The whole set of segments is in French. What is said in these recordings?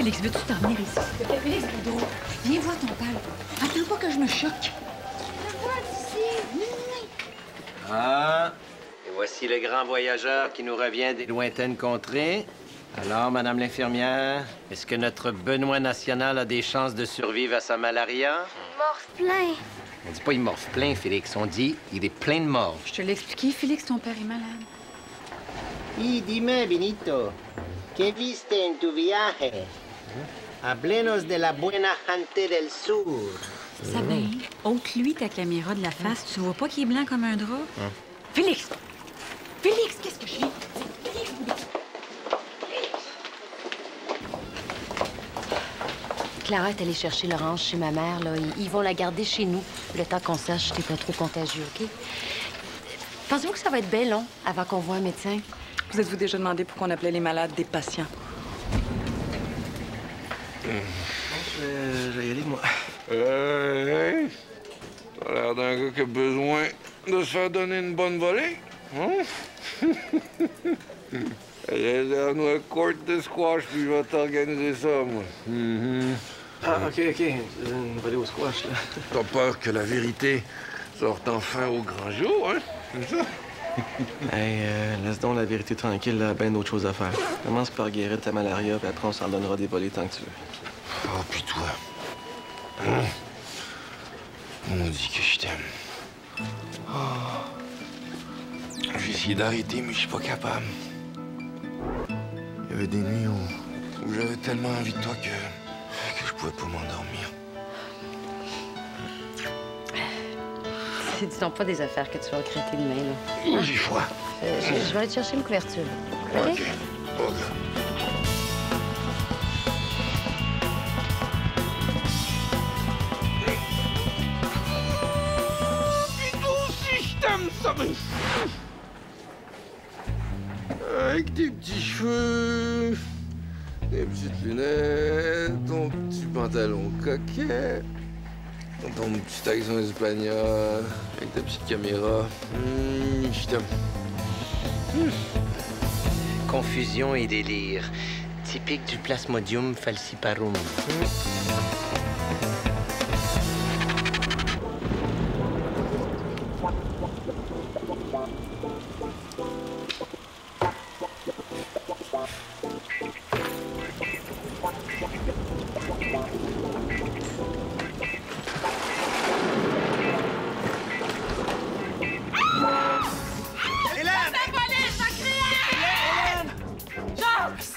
Félix, veux-tu t'en venir ici? Félix, Boudreau, viens voir ton père. Attends pas que je me choque. Ah, et voici le grand voyageur qui nous revient des lointaines contrées. Alors, Madame l'infirmière, est-ce que notre Benoît national a des chances de survivre à sa malaria? Il morfe plein. On dit pas il morfe plein, Félix. On dit il est plein de morve. Je te l'ai expliqué, Félix, ton père est malade. Y dime, Benito, ¿qué viste en tu viaje? Hablenos de la buena gente del sur. Ça va, hein? Ôte-lui ta caméra de la face. Tu vois pas qu'il est blanc comme un drap? Félix! Félix, qu'est-ce que je fais? Félix! Clara est allée chercher l'orange chez ma mère. Là. Ils vont la garder chez nous, le temps qu'on sache que t'es pas trop contagieux, OK? Pensez-vous que ça va être bien long avant qu'on voit un médecin? Vous êtes-vous déjà demandé pourquoi on appelait les malades des patients? Je vais y aller, moi. Hey! T'as l'air d'un gars qui a besoin de se faire donner une bonne volée. Hein? Réserve-nous un court de squash, puis je vais t'organiser ça, moi. Ah, OK. Une volée au squash, là. T'as peur que la vérité sorte enfin au grand jour, hein? C'est ça? Hey, laisse donc la vérité tranquille, là, ben d'autres choses à faire. Commence par guérir ta malaria, puis après on s'en donnera des volets tant que tu veux. Oh, puis toi. Hein? On dit que je t'aime. Oh. J'ai essayé d'arrêter, mais je suis pas capable. Il y avait des nuits où j'avais tellement envie de toi que je pouvais pas m'endormir. Dis donc pas des affaires que tu vas regretter demain, là. J'ai froid. Je vais aller te chercher une couverture. OK? OK. Ça me... Avec tes petits cheveux, des petites lunettes, ton petit pantalon coquet, ton petit accent espagnol, avec ta petite caméra. Je t'aime. Confusion et délire. Typique du Plasmodium falciparum.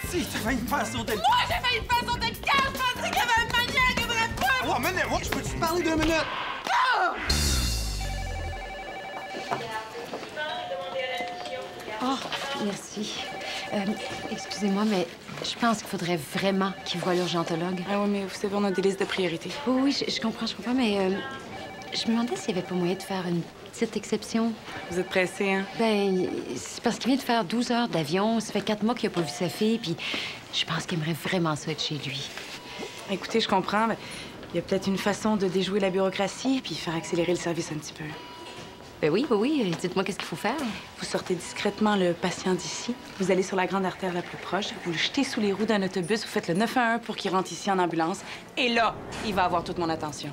Si, t'as failli me faire sauter le... Moi, j'ai failli me faire sauter le cœur! Je pensais qu'il y avait un maniaque qui devrait pas... Ouais, mais moi, je peux te parler 2 minutes? Ah! Oh, merci. Excusez-moi, mais je pense qu'il faudrait vraiment qu'il voie l'urgentologue. Ah oui, mais vous savez, on a des listes de priorités. Oui, je comprends, mais je me demandais s'il n'y avait pas moyen de faire une petite exception. Vous êtes pressé, hein? Ben, c'est parce qu'il vient de faire 12 heures d'avion. Ça fait 4 mois qu'il n'a pas vu sa fille, puis je pense qu'il aimerait vraiment ça être chez lui. Écoutez, je comprends, mais il y a peut-être une façon de déjouer la bureaucratie puis faire accélérer le service un petit peu. Ben oui. Dites-moi qu'est-ce qu'il faut faire. Vous sortez discrètement le patient d'ici, vous allez sur la grande artère la plus proche, vous le jetez sous les roues d'un autobus, vous faites le 911 pour qu'il rentre ici en ambulance, et là, il va avoir toute mon attention.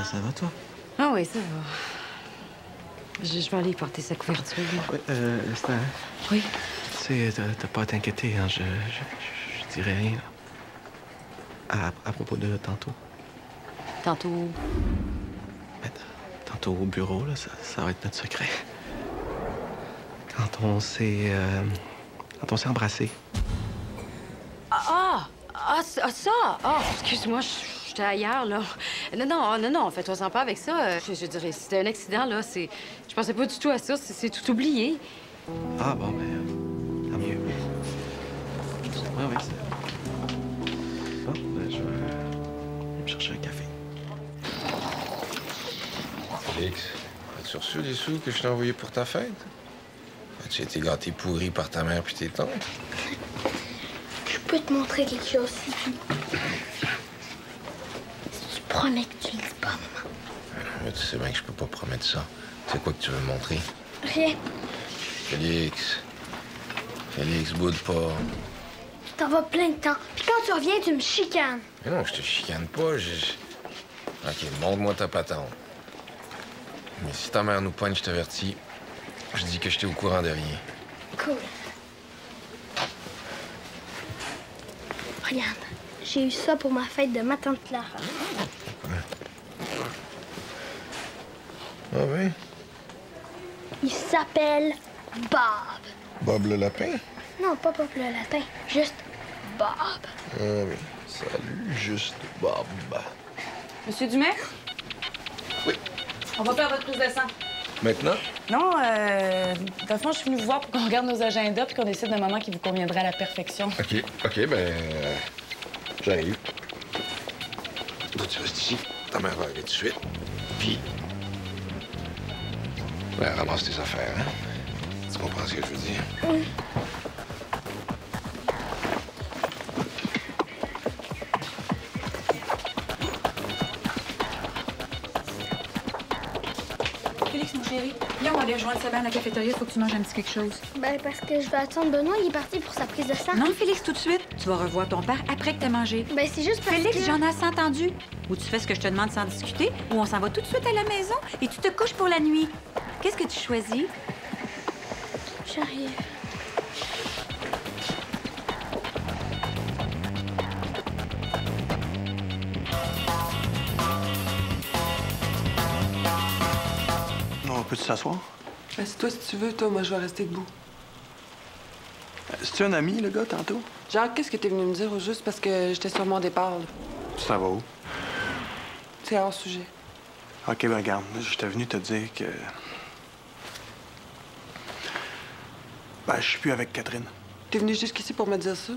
Ça va, toi? Ah oui, ça va. Je vais aller porter sa couverture. Oui, Esther. Oui? Tu sais, t'as pas à t'inquiéter, hein. Je dirais rien, là. À propos de tantôt. Tantôt... Ben, tantôt au bureau, là, ça va être notre secret. Quand on s'est embrassés. Excuse-moi, j'étais ailleurs, là. Non, fais-toi pas avec ça. Je dirais, c'était un accident, là. Je pensais pas du tout à ça. C'est tout oublié. Ah, bon, ben, tant mieux. Oui, c'est... Bon, ben, je vais me chercher un café. Félix, as-tu reçu les sous que je t'ai envoyés pour ta fête? As-tu été gâté pourri par ta mère puis tes tantes? Je peux te montrer quelque chose si tu... Si tu promets que tu le dis pas, maman. Mais tu sais bien que je peux pas promettre ça. C'est quoi que tu veux me montrer? Rien. Félix, Félix, boude pas. T'en vas plein de temps. Puis quand tu reviens, tu me chicanes. Mais non, je te chicane pas. OK, montre-moi ta patente. Mais si ta mère nous poigne, je t'avertis. Je dis que j'étais au courant de rien. Cool. Regarde, j'ai eu ça pour ma fête de ma tante Clara. Ah oui? Il s'appelle Bob. Bob le lapin? Non, pas Bob le lapin, juste Bob. Ah oui. Salut, juste Bob. Monsieur Dumais? Oui. On va faire votre prise de sang. Maintenant? Non, dans le fond, je suis venue vous voir pour qu'on regarde nos agendas puis qu'on décide d'un moment qui vous conviendrait à la perfection. OK, ben... j'arrive. Toi, tu restes ici. Ta mère va arriver tout de suite. Puis... ben, ramasse tes affaires, hein? Tu comprends ce que je veux dire? Oui. Félix, mon chéri, viens, on va aller rejoindre Sabine à la cafétéria. Faut que tu manges un petit quelque chose. Ben, parce que je vais attendre Benoît, il est parti pour sa prise de sang. Non, Félix, tout de suite. Tu vas revoir ton père après que t'aies mangé. Ben, c'est juste parce Félix, que... j'en ai assez entendu. Ou tu fais ce que je te demande sans discuter, ou on s'en va tout de suite à la maison et tu te couches pour la nuit. Qu'est-ce que tu choisis? J'arrive. On peut-tu s'asseoir? Assieds-toi si tu veux, toi. Moi, je vais rester debout. C'est-tu un ami, le gars, tantôt? Jacques, qu'est-ce que t'es venu me dire au juste parce que j'étais sur mon départ, là? Ça va où? C'est hors sujet. OK, ben regarde, j'étais venu te dire que... ben, je suis plus avec Catherine. T'es venu jusqu'ici pour me dire ça?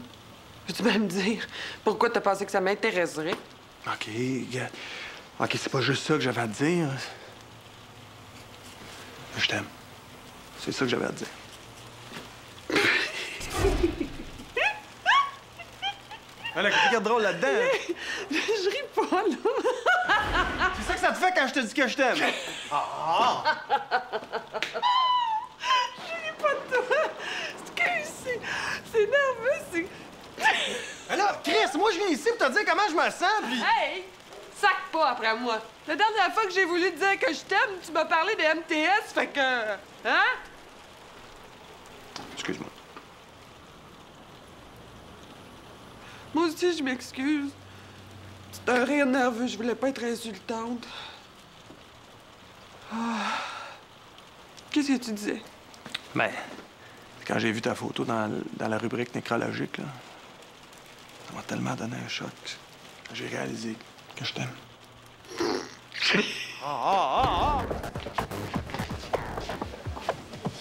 Veux-tu bien me dire pourquoi t'as pensé que ça m'intéresserait? OK, OK, c'est pas juste ça que j'avais à te dire. Je t'aime. C'est ça que j'avais à te dire. Voilà, qu'est-ce qu'il y a de drôle là-dedans? Je ris pas, là. C'est ça que ça te fait quand je te dis que je t'aime? Ah! Je ris pas de toi. C'est nerveux, c'est... Alors, Chris, moi, je viens ici pour te dire comment je me sens, puis... Hey! Sac pas après moi. La dernière fois que j'ai voulu te dire que je t'aime, tu m'as parlé des MTS, fait que... Hein? Excuse-moi. Moi aussi, je m'excuse. C'est un rire nerveux, je voulais pas être insultante. Ah. Qu'est-ce que tu disais? Ben, quand j'ai vu ta photo dans la rubrique nécrologique, là, ça m'a tellement donné un choc. J'ai réalisé que je t'aime.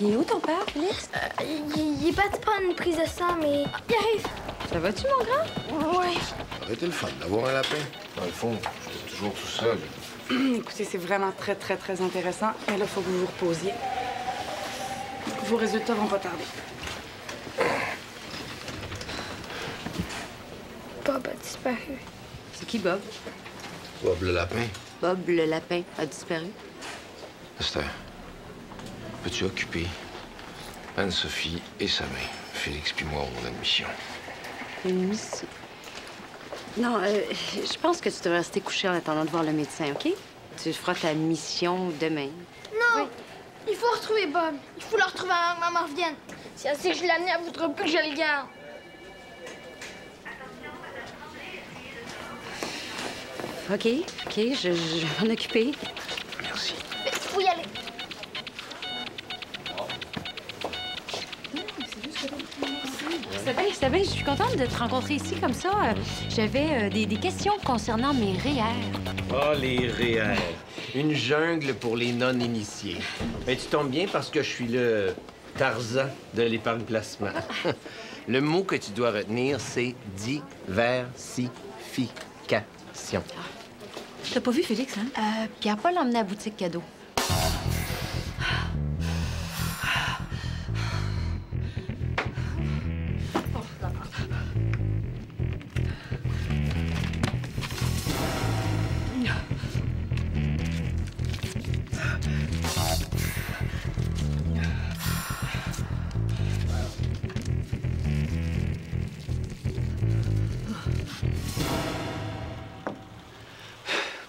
Il est où ton père, Félix? Il est parti prendre une prise de sang, mais il arrive. Ça va-tu, mon grand? Ouais. Ça aurait été le fun d'avoir un lapin. Dans le fond, j'étais toujours tout seul. Écoutez, c'est vraiment très, très, très intéressant. Mais là, il faut que vous vous reposiez. Vos résultats vont pas tarder. Bob a disparu. C'est qui, Bob? Bob le lapin. Bob le lapin a disparu. Esther, peux-tu occuper Anne-Sophie et sa main? Félix puis moi, on a une mission. Une mission. Non, je pense que tu devrais rester couché en attendant de voir le médecin, OK? Tu feras ta mission demain. Non! Il faut retrouver Bob. Il faut le retrouver avant que maman revienne. Si elle sait que je l'ai amené, elle voudra plus que je le garde. OK, je vais m'en occuper. Merci. Mais il faut y aller. Sabin, je suis contente de te rencontrer ici comme ça. J'avais des questions concernant mes REER. Oh, les REER. Une jungle pour les non-initiés. Mais tu tombes bien parce que je suis le Tarzan de l'épargne-placement. Le mot que tu dois retenir, c'est diversification. T'as pas vu Félix, hein? Pierre-Paul l'a emmené à la boutique cadeau.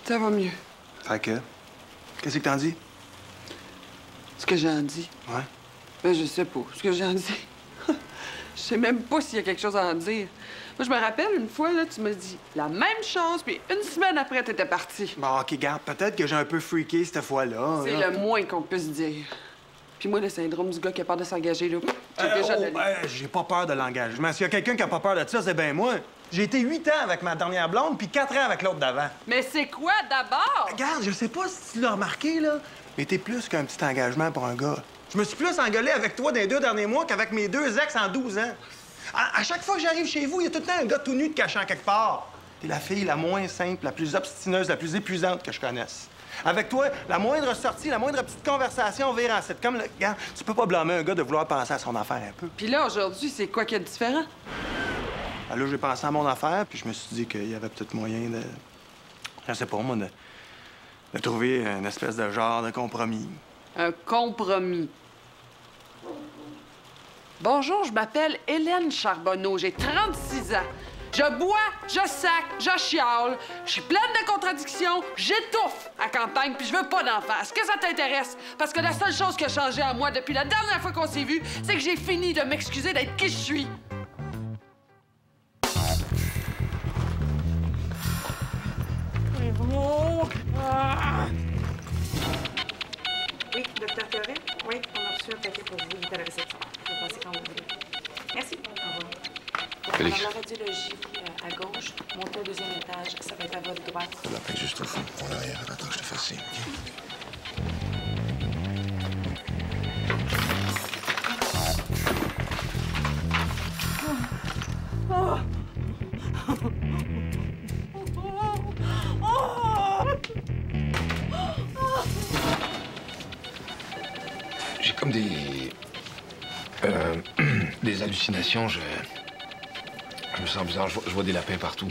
Ça va mieux. Fait que... Qu'est-ce que t'en dis? Ce que j'en dis? Ouais. Ben, je sais pas. Ce que j'en dis? Je sais même pas s'il y a quelque chose à en dire. Moi, je me rappelle, une fois, là, tu m'as dit la même chose, puis une semaine après, t'étais parti. Bon, OK, garde, peut-être que j'ai un peu freaké cette fois-là. C'est là. le moins qu'on puisse dire. Puis moi, le syndrome du gars qui a peur de s'engager, là, j'ai déjà donné. J'ai pas peur de l'engagement. S'il y a quelqu'un qui a pas peur de ça, c'est bien moi. J'ai été 8 ans avec ma dernière blonde, puis 4 ans avec l'autre d'avant. Mais c'est quoi, d'abord? Regarde, je sais pas si tu l'as remarqué, là, mais t'es plus qu'un petit engagement pour un gars. Je me suis plus engueulé avec toi dans les 2 derniers mois qu'avec mes 2 ex en 12 ans. À chaque fois que j'arrive chez vous, il y a tout le temps un gars tout nu de cachant quelque part. T'es la fille la moins simple, la plus obstineuse, la plus épuisante que je connaisse. Avec toi, la moindre sortie, la moindre petite conversation vire en sitcom. Regarde, tu peux pas blâmer un gars de vouloir penser à son affaire un peu. Puis là, aujourd'hui, c'est quoi qui est différent? Ben là, j'ai pensé à mon affaire, puis je me suis dit qu'il y avait peut-être moyen de... Je sais pas, moi, de trouver une espèce de genre de compromis. Un compromis. Bonjour, je m'appelle Hélène Charbonneau, j'ai 36 ans. Je bois, je sac, je chiale, je suis pleine de contradictions, j'étouffe à campagne, puis je veux pas d'enfants. Est-ce que ça t'intéresse? Parce que la seule chose qui a changé en moi depuis la dernière fois qu'on s'est vu, c'est que j'ai fini de m'excuser d'être qui je suis. Oui, docteur Théoret? Oui, on a reçu un paquet pour vous. Il est à la réception. Vous passez quand vous voulez. Merci. Au revoir. Félix. Alors, la radiologie à gauche, montez au 2e étage. Ça va être à votre droite. La paix juste au fond, en arrière. Attends, je te fasse signe. J'ai comme des hallucinations. Je me sens bizarre. Je vois des lapins partout.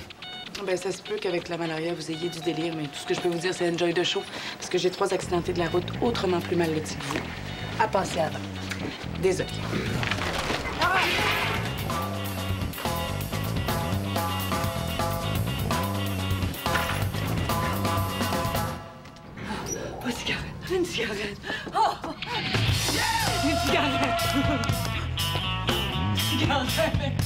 Ben, ça se peut qu'avec la malaria, vous ayez du délire, mais tout ce que je peux vous dire, c'est enjoy the show. Parce que j'ai 3 accidentés de la route autrement plus mal lotis que vous. À passer avant. Désolée. Une cigarette. Une cigarette. Oh! Une cigarette. Cigarette.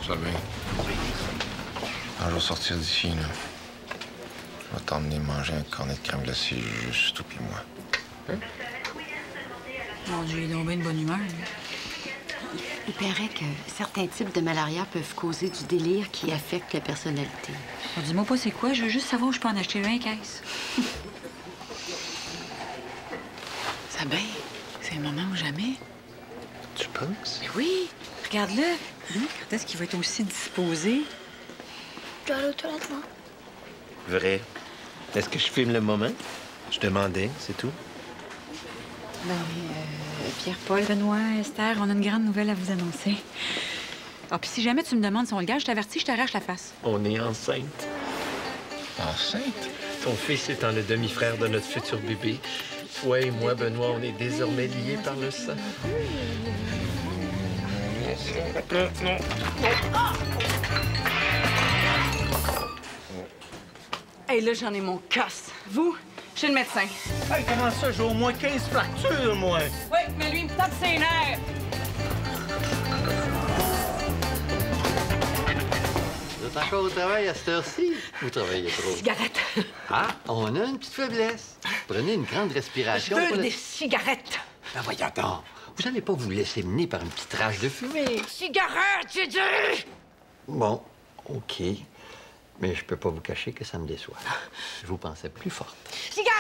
Ça va bien. Quand je vais sortir d'ici, là, je vais t'emmener manger un cornet de crème glacée, juste toi puis moi. Hein? Mon Dieu, il est tombé de bonne humeur. Il paraît que certains types de malaria peuvent causer du délire qui affecte la personnalité. Dis-moi pas c'est quoi, je veux juste savoir où je peux en acheter 20 caisses. Ça bien, c'est le moment ou jamais. Tu penses? Mais oui, regarde-le. Quand est-ce qu'il va être aussi disposé? Je dois aller aux toilettes, moi. Vrai. Est-ce que je filme le moment? Je demandais, c'est tout. Ben, Pierre-Paul, Benoît, Esther, on a une grande nouvelle à vous annoncer. Ah, puis si jamais tu me demandes si on le gage, je t'avertis, je t'arrache la face. On est enceinte. Enceinte? Ton fils étant le demi-frère de notre futur bébé. Toi et moi, Benoît, on est désormais liés par le sang. Non. Hey, là, j'en ai mon casse. Vous, chez le médecin. Hey, comment ça? J'ai au moins 15 fractures, moi. Oui, mais lui, il me tape ses nerfs. Vous êtes encore au travail à cette heure-ci? Vous travaillez trop. Cigarette. Ah, on a une petite faiblesse. Prenez une grande respiration. Je veux des cigarettes. Ben voyons donc. Vous n'allez pas vous laisser mener par une petite rage de fumée. Cigarette, j'ai dit! Bon, OK. Mais je peux pas vous cacher que ça me déçoit. Je vous pensais plus forte. Cigarette!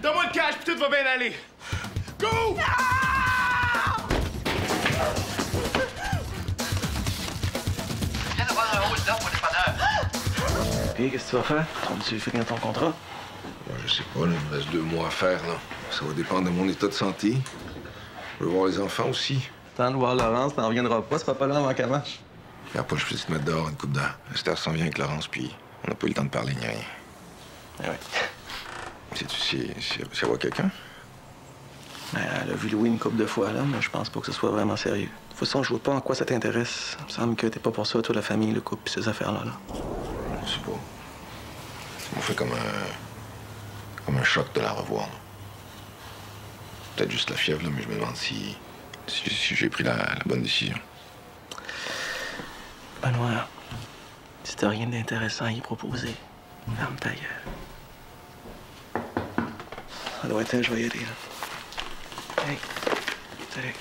Donne-moi le cash, puis tout va bien aller. Go! Viens de voir un hold-up au dépanneur. Et qu'est-ce que tu vas faire? Tu fais quand ton contrat? Moi, je sais pas, là, il me reste 2 mois à faire, là. Ça va dépendre de mon état de santé. Je veux voir les enfants aussi. Temps de voir Laurence, t'en reviendras pas, ce sera pas là avant qu'elle marche. Regarde, Paul, je peux te mettre dehors une coupe d'heure. Esther s'en vient avec Laurence, puis on n'a pas eu le temps de parler ni rien. Ah ouais. Sais-tu si elle voit quelqu'un? Ben, elle a vu Louis une couple de fois, là, mais je pense pas que ce soit vraiment sérieux. De toute façon, je vois pas en quoi ça t'intéresse. Il me semble que t'es pas pour ça, toi, la famille, le couple, pis ces affaires-là. Je sais pas. Ça m'a fait comme un choc de la revoir. là. Peut-être juste la fièvre, là, mais je me demande si j'ai pris la bonne décision. Benoît, si t'as rien d'intéressant à y proposer, ferme ta gueule. Ça doit être elle, je vais y aller, là. Hey, salut.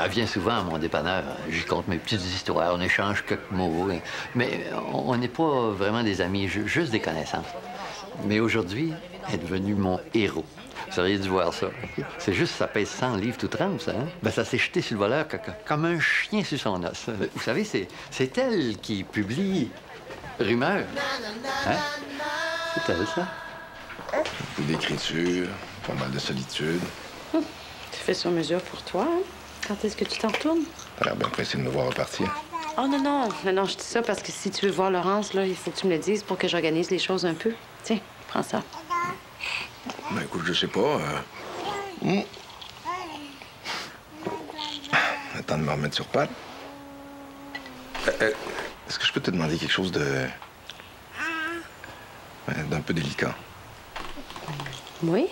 Elle vient souvent à mon dépanneur. J'y conte mes petites histoires, on échange quelques mots. Mais on n'est pas vraiment des amis, juste des connaissances. Mais aujourd'hui, elle est devenue mon héros. Vous auriez dû voir ça. C'est juste, ça pèse 100 livres tout trempe, ça. Hein? Ben, ça s'est jeté sur le voleur comme un chien sur son os. Vous savez, c'est elle qui publie Rumeurs. Hein? C'est elle, ça? Beaucoup d'écriture, pas mal de solitude. Tu fais sur mesure pour toi, hein? Quand est-ce que tu t'en retournes? T'as l'air bien pressé de me voir repartir. Oh non, je dis ça parce que si tu veux voir Laurence, là, il faut que tu me le dises pour que j'organise les choses un peu. Tiens, prends ça. Ben écoute, je sais pas. Attends de me remettre sur pattes. Est-ce que je peux te demander quelque chose d'un peu délicat? Oui?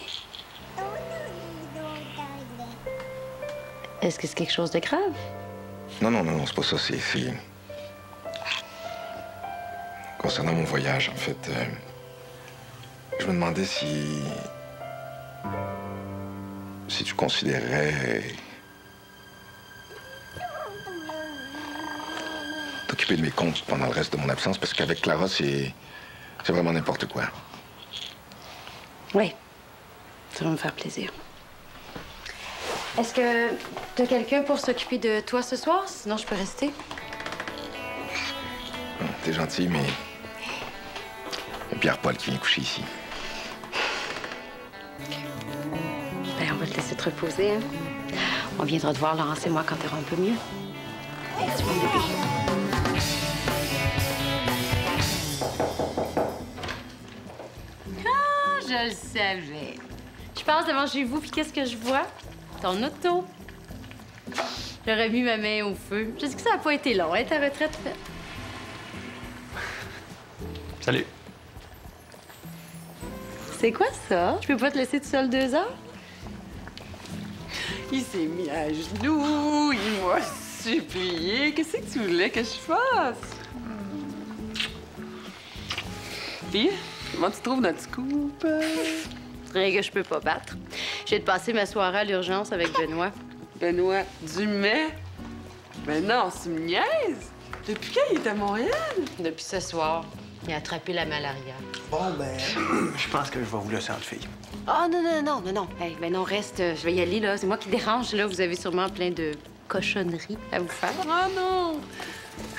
Est-ce que c'est quelque chose de grave? Non, c'est pas ça. C'est... Concernant mon voyage, en fait, je me demandais si tu considérais t'occuper de mes comptes pendant le reste de mon absence, parce qu'avec Clara, c'est vraiment n'importe quoi. Oui, ça va me faire plaisir. Est-ce que t'as quelqu'un pour s'occuper de toi ce soir? Sinon, je peux rester. T'es gentil, mais il y a Pierre-Paul qui vient coucher ici. Ben, on va te laisser te reposer, hein? On viendra te voir, Laurence et moi, quand t'auras un peu mieux. Merci, mon bébé. Ah, je le savais. Je passe devant chez vous, puis qu'est-ce que je vois? Ton auto. J'aurais mis ma main au feu. Je sais que ça n'a pas été long, hein, ta retraite faite. Salut. C'est quoi ça? Je peux pas te laisser tout seul 2 heures? Il s'est mis à genoux, il m'a supplié. Qu'est-ce que tu voulais que je fasse? Puis, comment tu trouves notre scoop? Rien que je peux pas battre. J'ai de passer ma soirée à l'urgence avec Benoît. Benoît Dumais? Ben non, tu me niaises? Depuis quand il est à Montréal? Depuis ce soir. Il a attrapé la malaria. Bon, ben, je pense que je vais vous laisser entre filles. Oh, non. Hey, ben non, reste. Je vais y aller, là. C'est moi qui dérange, là. Vous avez sûrement plein de cochonneries à vous faire. Oh non!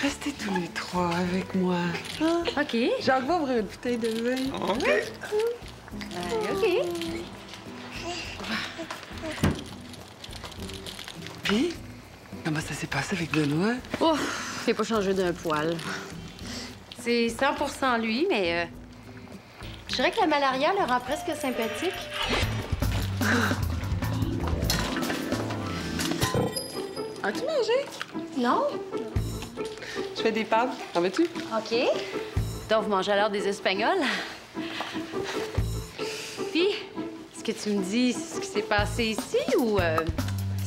Restez tous les 3 avec moi. Hein? OK. Jacques va ouvrir une bouteille de vin. OK. OK. Puis, comment ça s'est passé avec Benoît? Ouf, il n'a pas changé d'un poil. C'est 100% lui, mais je dirais que la malaria le rend presque sympathique. As-tu mangé? Non? Je fais des pâtes. En veux-tu? OK. Donc, vous mangez alors des Espagnols? Puis, est-ce que tu me dis ce qui s'est passé ici ou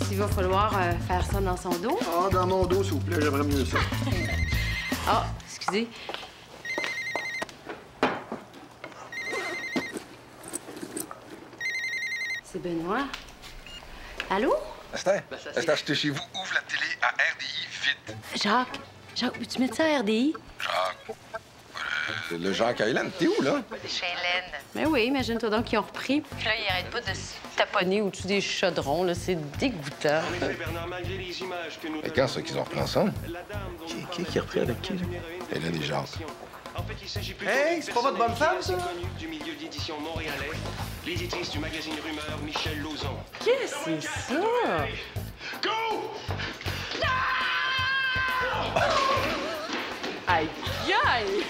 s'il va falloir faire ça dans son dos? Ah, dans mon dos, s'il vous plaît, j'aimerais mieux ça. Ah, excusez. C'est Benoît. Allô? Esther, je suis chez vous. Ouvre la télé à RDI, vite. Jacques, peux-tu mettre ça à RDI? Jacques. Le Jacques à Hélène, t'es où, là? Chez Hélène. Mais oui, imagine-toi donc qu'ils ont repris. Puis là, ils arrêtent pas de se taponner au-dessus des chaudrons, là. C'est dégoûtant. Et quand ça qu'ils ont repris ensemble? Qui a repris avec qui, là? Hélène et Jacques. Hey, c'est pas votre bonne femme, ça? Du milieu d'édition montréalais, l'éditrice du magazine Rumeurs, Michel Lauzon. Qu'est-ce que c'est ça? Go! Aïe, aïe!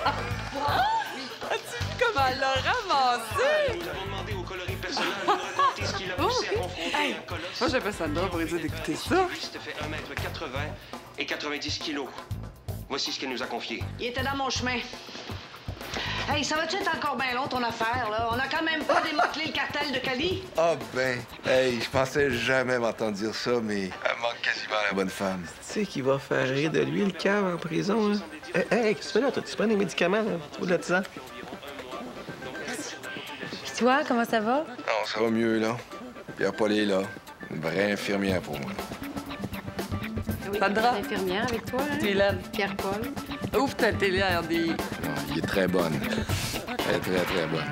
As-tu vu comment elle l'a ramassé? Nous avons demandé au coloris personnel de raconter ce qu'il a poussé à confronter un colosse. Moi, j'appelle Sandra pour lui dire d'écouter ça. Christ fait 1,80 m et 90 kilos. Voici ce qu'elle nous a confié. Il était dans mon chemin. Hey, ça va-tu être encore bien long, ton affaire, là? On a quand même pas démantelé le cartel de Cali? Ah ben, hey, je pensais jamais m'entendre dire ça, mais elle manque quasiment la bonne femme. Tu sais qu'il va faire rire de lui, le cave, en prison, hein? Hey, qu'est-ce que tu fais là? Tu prends des médicaments, là? Tu bois de la tisane? Puis toi, comment ça va? Non, ça va mieux, là. Pierre-Paul est là. Une vraie infirmière pour moi. Oui, Sandra. Infirmière avec toi, hein? Hélène. Pierre-Paul. Ouvre ta télé à RDI. Non, il est très bonne. Elle est très, très bonne.